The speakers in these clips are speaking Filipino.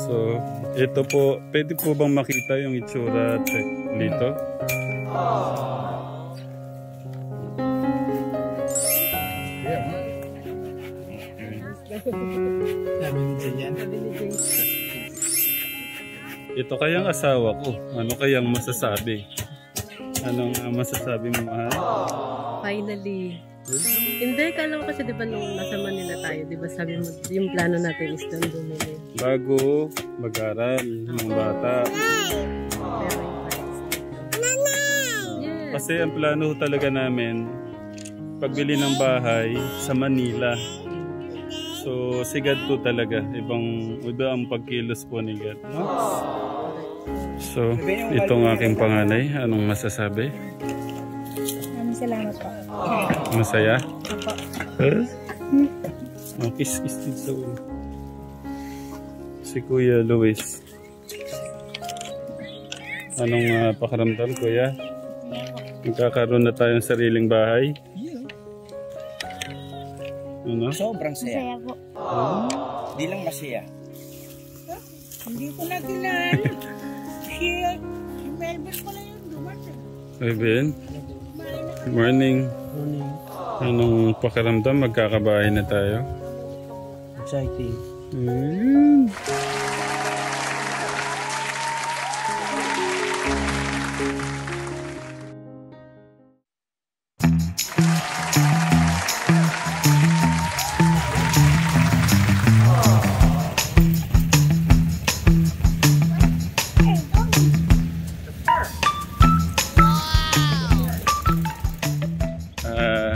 So, ito po, pwede po bang makita yung itsura dito? Ito kayang asawa ko. Ano kayang masasabi? Anong masasabi mo, mahal? Finally. Hindi, kala ko kasi diba nung nasa Manila tayo, diba sabi mo, yung plano natin is doon bumili. Bago mag-aral ng bata. Pero yung price. Yes. Kasi ang plano talaga namin, pagbili ng bahay sa Manila. So, si God po talaga. Iba ang pagkilos po ni God. No? So, itong aking panganay, anong masasabi? Salamat po. Masaya? Oh, kiss din sa ulo. Si Kuya Luis. Anong pakaramdam, Kuya? Magkakaroon na tayong sariling bahay? Ano? Sobrang saya. Masaya po. Di lang masaya. Hindi ko na kilala. Si Melvin pala yung dumating. Melvin? Good morning. Anong pakiramdam? Magkakabahay na tayo? Exciting.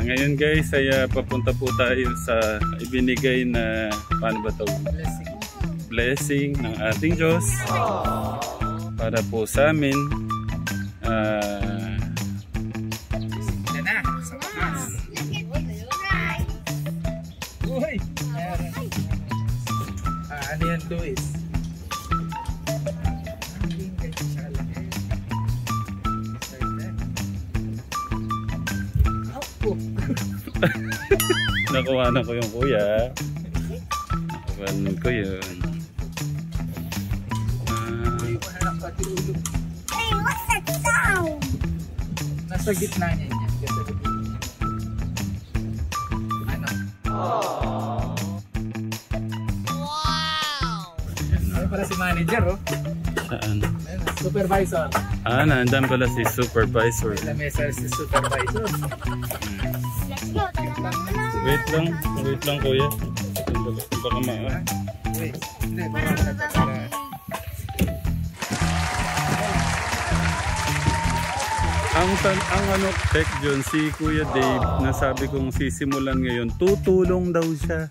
Ngayon guys, ay papunta po tayo sa ibinigay na paano ba ito? Blessing ng ating Diyos para po sa amin. Uy! Ano yan, Luis? Nakuha na ko yung kuya. Nakuha ko yun. Hey, what's that sound? Nasa gitna niya yan. Ano? Wow! Ano pala si manager, oh? Saan? Supervisor. Nandun pala si supervisor. Sa mesa si supervisor. Wait lang kuya. Baka Wait, hindi, para. Ang ano, Tech John, si Kuya Dave, nasabi kong sisimulan ngayon, tutulong daw siya.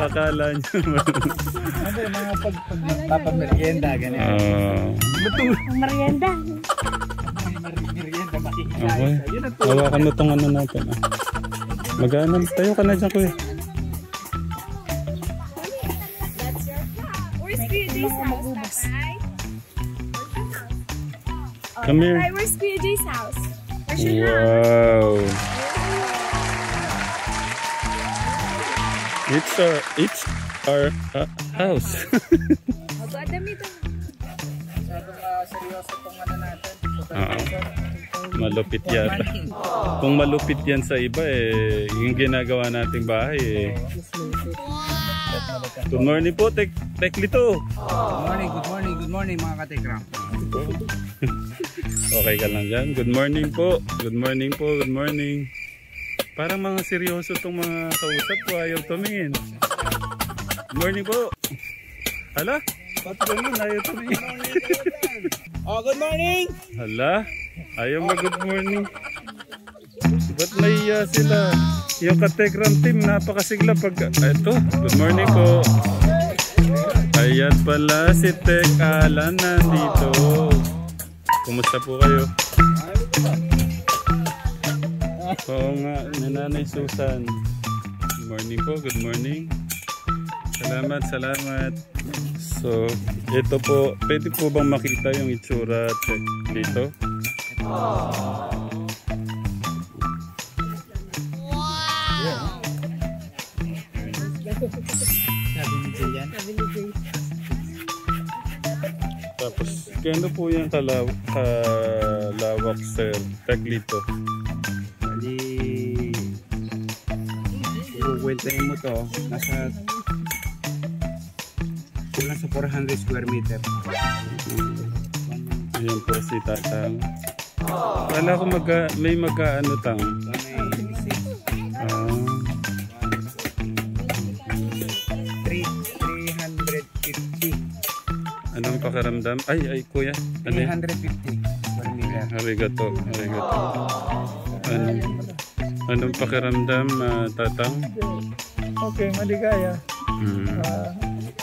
Akala niyo. Ano yung mga pagpapamerienda, ganyan. Merienda. Merienda, makikita. Okay. Hawakan mo itong ano natin. Magana, tayo ka na dyan, Kuya. Where's PJ's house, Tatay? Come here. Tatay, where's PJ's house? Where's your house? Wow. It's our house. Damit. Seryoso itong ano natin. Malupit yata. Kung malupit yan sa iba yung ginagawa nating bahay Good morning po, Teklito. Good morning mga katekram. Okay ka lang dyan. Good morning po. Good morning. Parang mga seryoso itong mga kausap ko. Ayaw tumingin. Good morning po. Hala? Ba't ganun? Ayaw tumingin. Good morning! Hala? Ayaw mag-good morning. Ba't nahiya sila? Yung katekram team, napakasigla pag... Ito, good morning po. Ayan pala si Tek Alan nandito. Kumusta po kayo? Oo nga, Nanay Susan. Good morning po, good morning. Salamat. So, ito po, pwede po bang makita yung itsura dito? Sabi ni Jay yan. Sabi ni Jay. Kano po yung kalawak, sir? Taglito. Bali, kukwentahin mo to, nasa kulang sa 400 square meter. Ayan po si Tatang. Kala ko may mag-ano tang. 350. Anong pakiramdam? Ay kuya. Ano yan? 350 square meter. Arigato. Anong pakiramdam, Tatang? Okay, maligaya. Mm.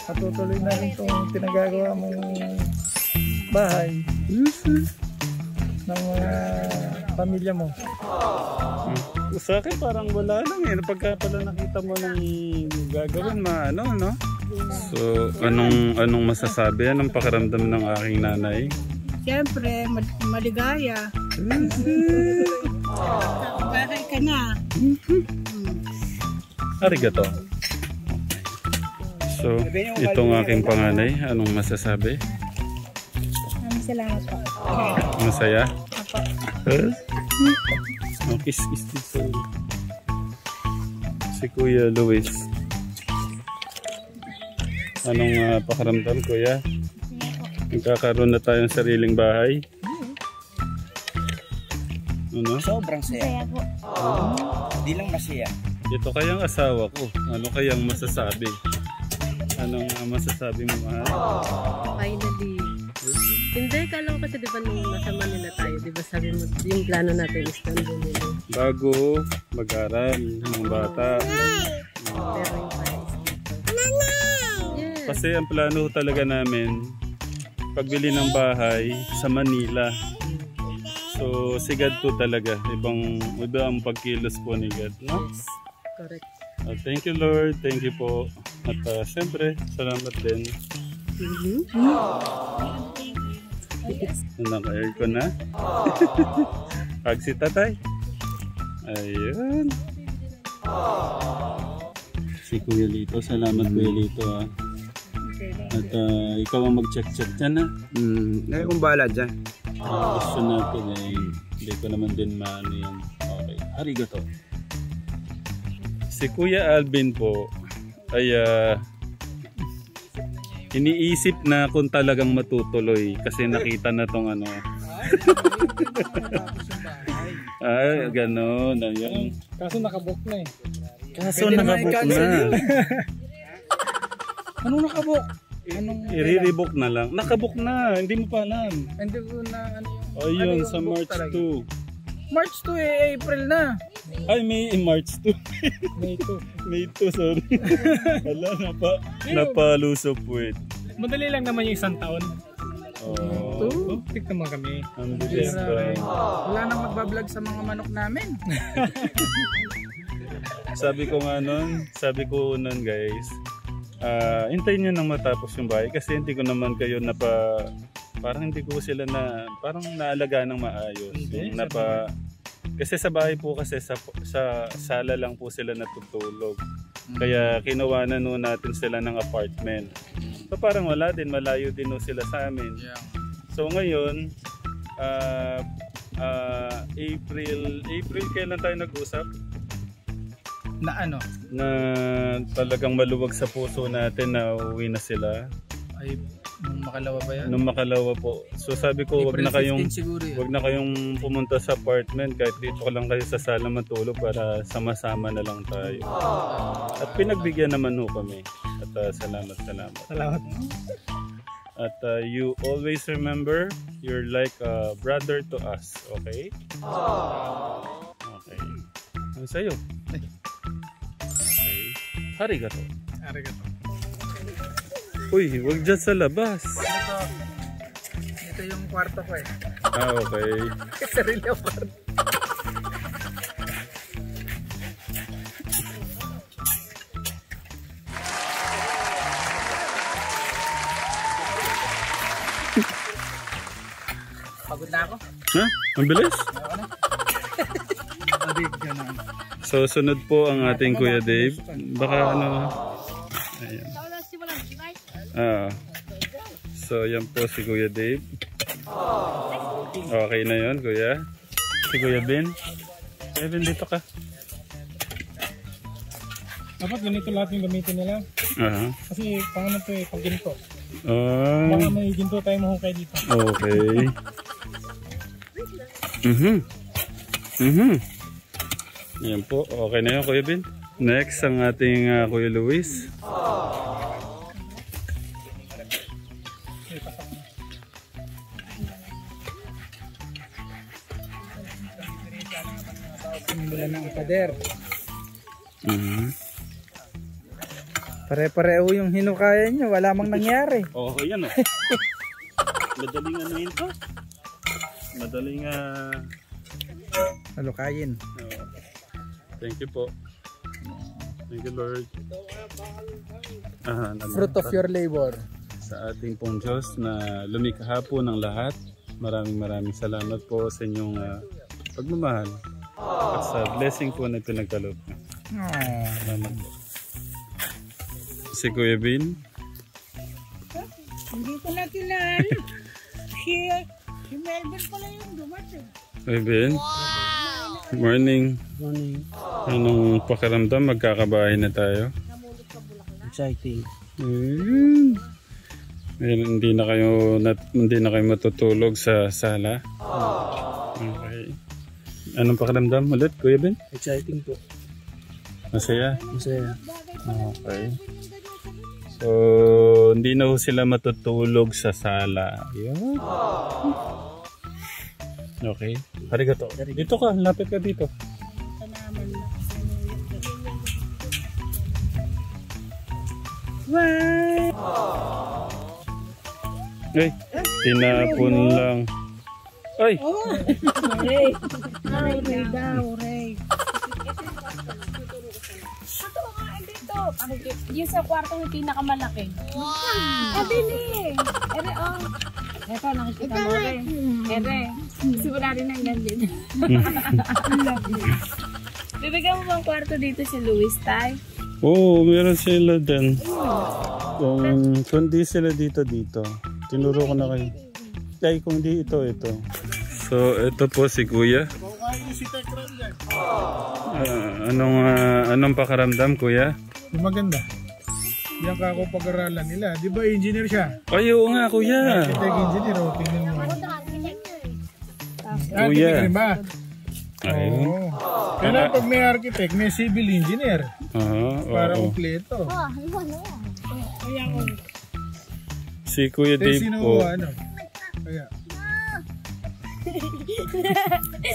Patutuloy na rin itong pinagagawa mong bahay ng pamilya mo. Sa akin parang wala lang eh. Pagka pala nakita mo ng gagawin, no? So, anong masasabi? Anong pakiramdam ng aking nanay? Siyempre, maligaya. Bahay ka na. Arigato. So, itong aking panganay, anong masasabi? Maraming salamat po. Masaya? Kiss dito. Si Kuya Luis. Anong pakiramdam, Kuya? Nagkakaroon na tayong sariling bahay? Ano? Sobrang saya. Kaya po. Hindi lang masaya. Ito kayang asawa ko. Ano kayang masasabi? Anong masasabi mo, mahal? Finally. Hindi, kala ko kasi di ba nung nasa Manila tayo, di ba sabi mo, yung plano natin is doon bumili. Bago mag-aral ng bata. Pero yung price dito. Yes. Kasi ang plano talaga namin, pagbili ng bahay sa Manila. So, si God po talaga. Iba ang pagkilos po ni God, no? Yes. Correct. Thank you, Lord. Thank you po. At siyempre, salamat din. Naka-aircon na. Hug si tatay. Ayun. Si Kuya Lito. Salamat, Kuya Lito. At ikaw ang mag-check-check dyan, ha? Ngayon kung bahala dyan. Gusto natin eh. Hindi ko naman din maano yan. Okay. Arigato. Si Kuya Alvin po ay iniisip na kung talagang matutuloy kasi nakita na tong ano. Gano'n. Ayun. Kaso nakabook na eh. Kaso nakabook na. Anong nakabook? I-rebook na lang. Nakabook na. Hindi mo pa alam. Hindi ko na ano yung... Ayun, yung sa book March talaga. 2. March 2 eh, April na. Ay, March 2. May 2. May 2, sorry. Wala, napalusop wait. Madali lang naman yung isang taon. Oh. Tik naman kami. Ang bilis ba? Wala nang magbablog sa mga manok namin. Sabi ko nun guys, hintayin nyo nang matapos yung bahay kasi hindi ko naman kayo parang hindi ko sila parang naalagaan ng maayos. Kasi sa bahay po kasi sa sala lang po sila natutulog. Kaya kinuha na natin sila ng apartment. So parang wala din, malayo din sila sa amin. So ngayon, April kailan tayo nag-usap? Na ano? Na talagang maluwag sa puso natin na uwi na sila. Ay, nung makalawa pa yan? Nung makalawa po. So sabi ko, wag na kayong pumunta sa apartment kahit dito lang kayo sa sala matulog para sama-sama na lang tayo. At pinagbigyan naman ho kami. At salamat. Salamat. At you always remember, you're like a brother to us, okay? Okay. Ano sa'yo? Okay. Arigato. Uy, wag dyan sa labas. Ito yung kwarto ko eh. Okay. Sarili yung kwarto. Pagod na ako. Ha? Ang bilis? So, sunod po ang ating Kuya Dave. Baka ano... Ayan. So, yan po si Kuya Dave. Okay na yun, kuya. Si Kuya Ben. Kuya Ben, dito ka. Dapat ganito lahat yung gamitin nila. Kasi paano to pag ganito. Baka may ginto tayo mahukay dito. Okay. Yan po. Okay na yun, Kuya Ben. Next, ang ating Kuya Luis. Mula ng pader. Pare-pareho yung hinukaya nyo. Wala mang nangyari. Oo, yan o. Madaling ano yun to? Madaling Nalukayin. thank you po. Thank you, Lord. Fruit of your labor. Sa ating pong Diyos na lumikha po ng lahat. Maraming salamat po sa inyong pagmamahal. At sa blessing po na pinagkaloob niyo. Salamat po. Si Kuya Ben. Hindi ko na kilala. Si Melvin pala yung dumating. Kuya Ben. Good morning. Anong pakiramdam? Magkakabahay na tayo. Exciting. Hindi na kayo matutulog sa sala. Okay. Anong pakiramdam ulit, Kuya Ben? Exciting po. Masaya? Masaya. Okay. So, hindi na ho sila matutulog sa sala. Yun. Okay. Arigato. Dito ka, lapit ka dito. Ay, tinapon lang. Ay! Ray. Ray daw, Ray. Totoo nga, dito. Yung sa kwarto yung pinakamalaki. Wow! Adili! Ere, oh. Eto, nakikita mo rin. Ere, simula rin ang gandin. Bibigyan mo bang kwarto dito si Luis, tay? Oo, meron sila din. Kung di sila dito. Tinuro ko na kayo. Ay, kung di ito. So, ito po si Kuya. Anong pakaramdam, Kuya? Yung maganda. Yan ka ako pag-aralan nila. Di ba engineer siya? Ay, oo nga, Kuya. Architect engineer. O, tingnan mo. Kuya. Architect rin ba? Ayun. Oo. Kailangan pag may architect, may civil engineer. Para Oo. kumpleto. Si Kuya Dave Sino po. ano? Kaya.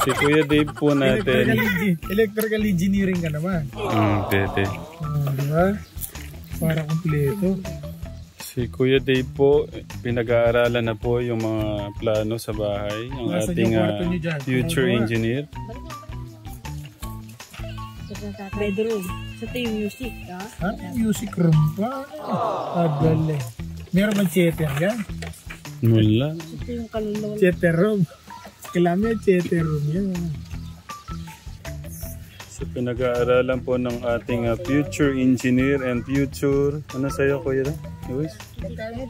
Si Kuya Dave po natin. Electrical engineering ka naman. Pwede. Di ba? Para kumpleto. Si Kuya Dave po, pinag-aaralan na po yung mga plano sa bahay. Ang Nasaan ating yung kwarto niyo dyan? future engineer. Bedroom. Sa tayo music, ha? Ha? Music room pa? Adali. Meron bang theater yan? Wala. Ito yung kaluluwa. Theater room. Kailangan may theater room yan. So pinag-aaralan po ng ating future engineer and future, ano sa'yo Kuya Luis?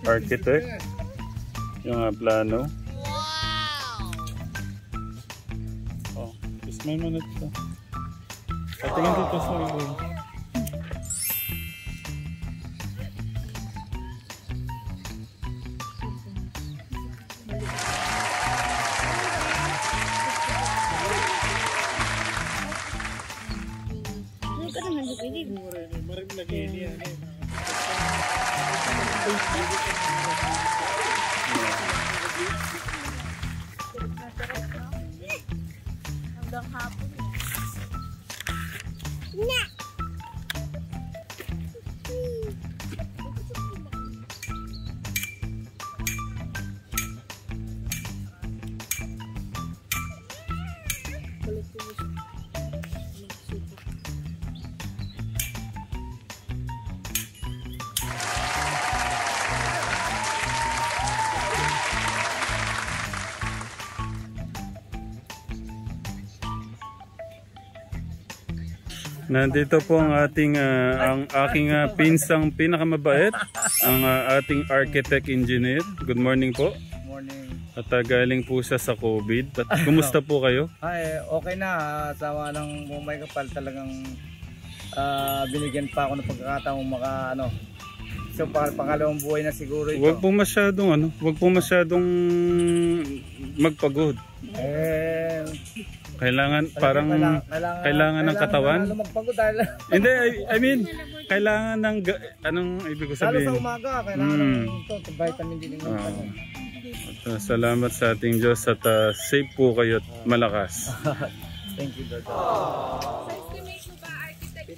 Architect. Yung plano. Oh, smile mo na dito. Patingin dito sa iyo. Hanggang hapon. Nandito po ang ating ang aking pinsang pinakamabait, ang ating architect engineer. Good morning po. Morning. At galing po siya sa COVID. At kumusta po kayo? Ay, okay na. Sawa ng Mumay Kapal talagang binigyan pa ako ng pagkakataong so pangalawang buhay na siguro ito. Huwag po masyadong magpagod. Kailangan ng katawan. Magpagod dahil Hindi, I mean, kailangan ng anong ibig ko lalo sabihin? sa umaga, kailangan ng vitamin D. Salamat sa ating Diyos at safe po kayo at malakas. Thank you, Lord. Sa estimate mo ba, architect?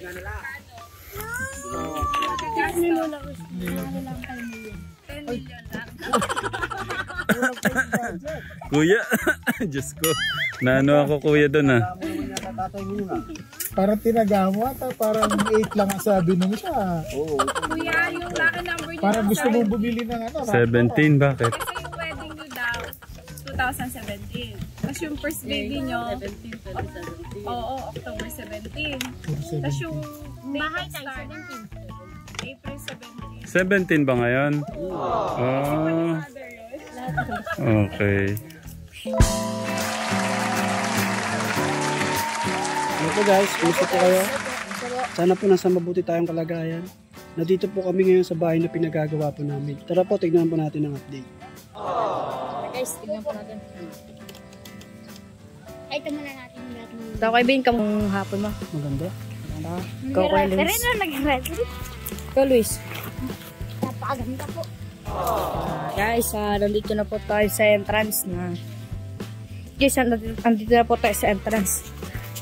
Kuya, Diyos ko. Naano ako kuya doon ha. Parang tinagamo at parang 8 lang ang sabi nung siya. Kuya, yung lucky number niyo. Parang gusto mong bumili ng 17, bakit? Kasi yung wedding niyo daw, 2017. Tapos yung first baby niyo, 17, 2017. oo, October 17. Tapos yung bahay start, April 17. 17 ba ngayon? Okay. Ano po guys, kumusta po kayo? Sana po nasa mabuti tayong kalagayan. Nandito po kami ngayon sa bahay na pinagagawa po namin. Tara po, tignan po natin ang update. Guys, tignan po natin. Ay, ito muna natin yung lahat ng... Ito kay Bain ka mong hapon mo. Maganda. Ikaw kay Luis. Pero na nag-ready. Ikaw Luis. Napakaganda po. Guys, nandito na po tayo sa entrance na. Guys, nandito na po tayo sa entrance.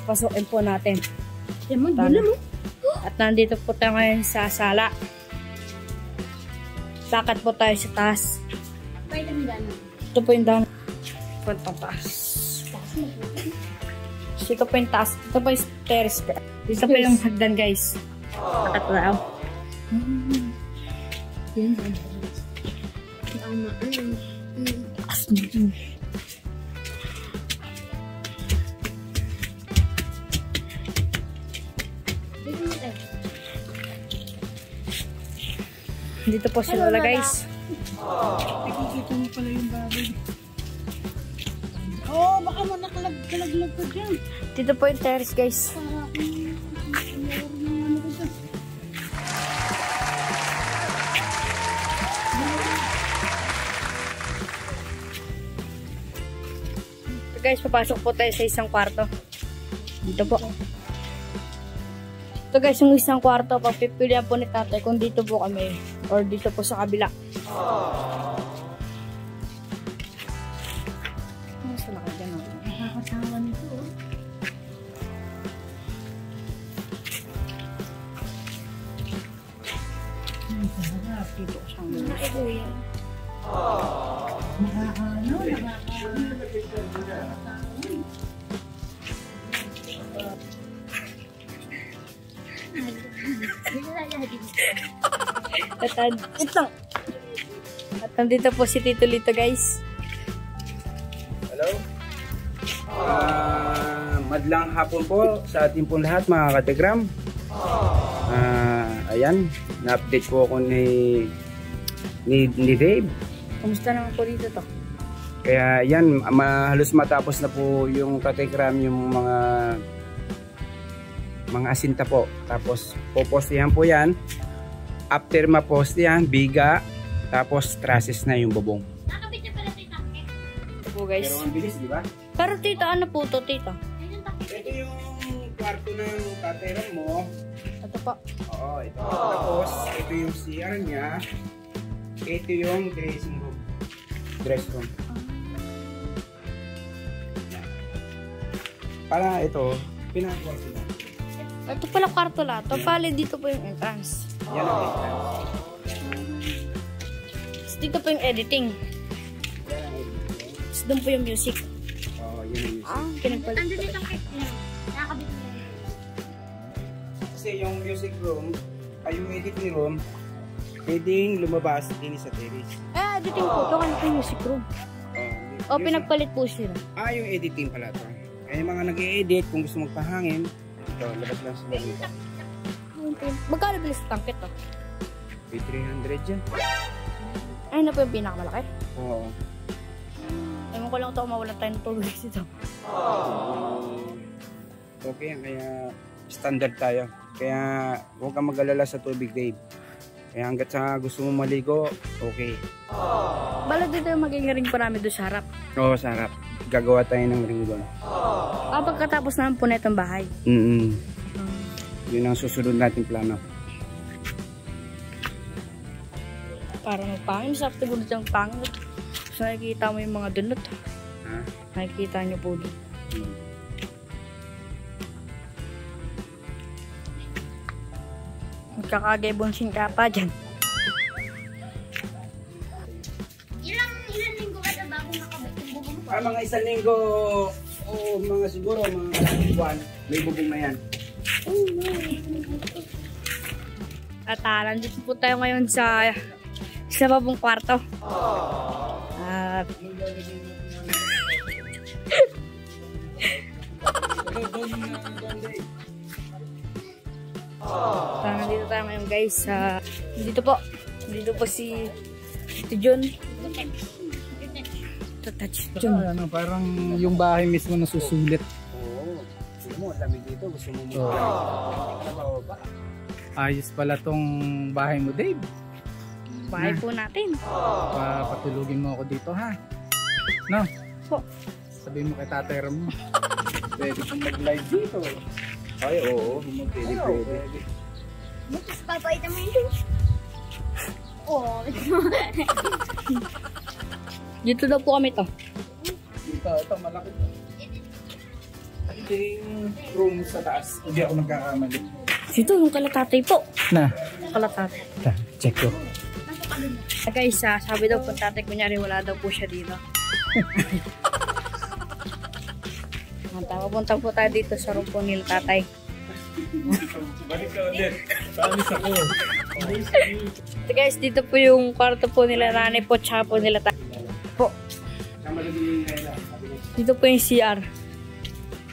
Pasukin po natin. At nandito po tayo ngayon sa sala. Bakit po tayo sa taas? Pwede mo gano'n. Ito po yung down. Ito po yung taas. Ito po yung taas. Ito po yung terrace. Dito po yung hagdan guys. Nakatulaw. Dito po si Lola guys. Nakikita mo pala yung baboy. Baka mo nakalaglag ko dyan. Dito po yung terrace guys. Guys, papasok po tayo sa isang kwarto. Dito po. Ito guys, yung isang kwarto, pagpipilihan po ni tatay kung dito po kami or dito po sa kabila. Gusto na kayo dyan. Nakakasawa nito. Dito ko siyang Nakikuya. At nandito po si Tito Lito guys. Hello? Madlang hapon po sa ating po lahat mga kategram. Ayan, na-update po ako ni Dave. Kumusta naman po dito to? Kaya yan, halos matapos na po yung kategram, yung mga asinta po. Tapos popostihan po yan. After mapostihan, biga. Tapos trusses na yung bubong. Nakabit na pala ito yung tangke. Ito po guys. Pero ang bilis, di ba? Pero tito, ano po to tito? Ito yung kwarto ng kategram mo. Ito po. Oo, ito. Tapos, ito yung CR niya. Ito yung dressing room. Dress room. Para ito, pinagawa sila. Ito pala kwarto lahat. Ito pala dito po yung entrance. Yan ang entrance. Tapos dito po yung editing. Yan ang entrance. Tapos doon po yung music. Oo, yun yung music. Pinagpalit Andun ko. yung tangke. Nakakabit na yan. Kasi yung music room, ay yung editing room, pwedeng lumabas din sa terrace. Editing po. Ito kanina po yung music room. O, pinagpalit po sila. Yung editing pala ito. Kaya yung mga nag-e-edit, kung gusto magpahangin, ito, labas lang sila dito. Magkano bilis sa tangkit to? May 300 dyan. Ay, na po yung pinakamalaki. Oo. Ewan ko lang ito, mawalan tayo ng tubig dito. Okay yan, kaya standard tayo. Kaya huwag kang mag-alala sa tubig, Dave. Kaya hanggat sa gusto mo maligo, okay. Bala dito yung magiging ring pa namin doon sa harap. Oo, sarap. Gagawa tayo ng ring doon. Pagkatapos naman po na itong bahay. Yun ang susunod nating plano. Para magpangin, sarap siguro siyang pangin. So nakikita mo yung mga dunot. Ha? Nakikita niyo po doon. Magkakagay-bonsing ka pa dyan. Ilang linggo ka na bago nakabit yung bubong ko? Mga isang linggo, o mga siguro, mga buwan, may bubong na yan. At nandito po tayo ngayon sa babong kwarto. At nandito tayo ngayon guys. Dito po si John. Ano, parang yung bahay mismo nasusulit. Oo. Gusto mo, lamig dito. Gusto mo mo. Ayos pala tong bahay mo, Dave. Bahay po natin. Patulugin mo ako dito, ha? No? Po. Sabihin mo kay Tatay Ram mo. Pwede kong mag-live dito. Ay, oo. Pwede. Tapos papaitan mo yun. Oo. Dito daw po kami to. Ito, malaki. Ito yung room sa taas. Hindi ako nagkakamali. Dito yung kalatatay po. Na? Kalatatay. Check ko. Guys, sabi daw po tatay, kunyari wala daw po siya dito. Papunta po tayo dito sa room po nila tatay. Balik ka ulit. Paalis ako. So guys, dito po yung kwarto po nila nanay po, tsaka po nila tatay po. Dito po yung CR.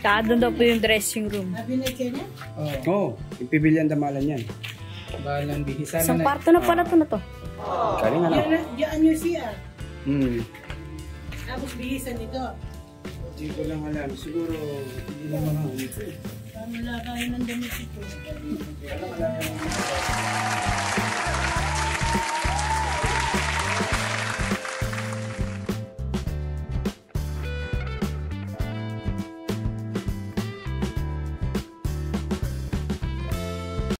Tsaka doon daw po yung dressing room. Oo. Ipibilyan damalan yan. Balang bihisa Isang na. kwarto na pala to na to. Kaling ano? Diyan yung siya. Tapos bihisan ito. Hindi ko lang alam. Siguro, hindi naman ako. Wala kayo ng damit ito.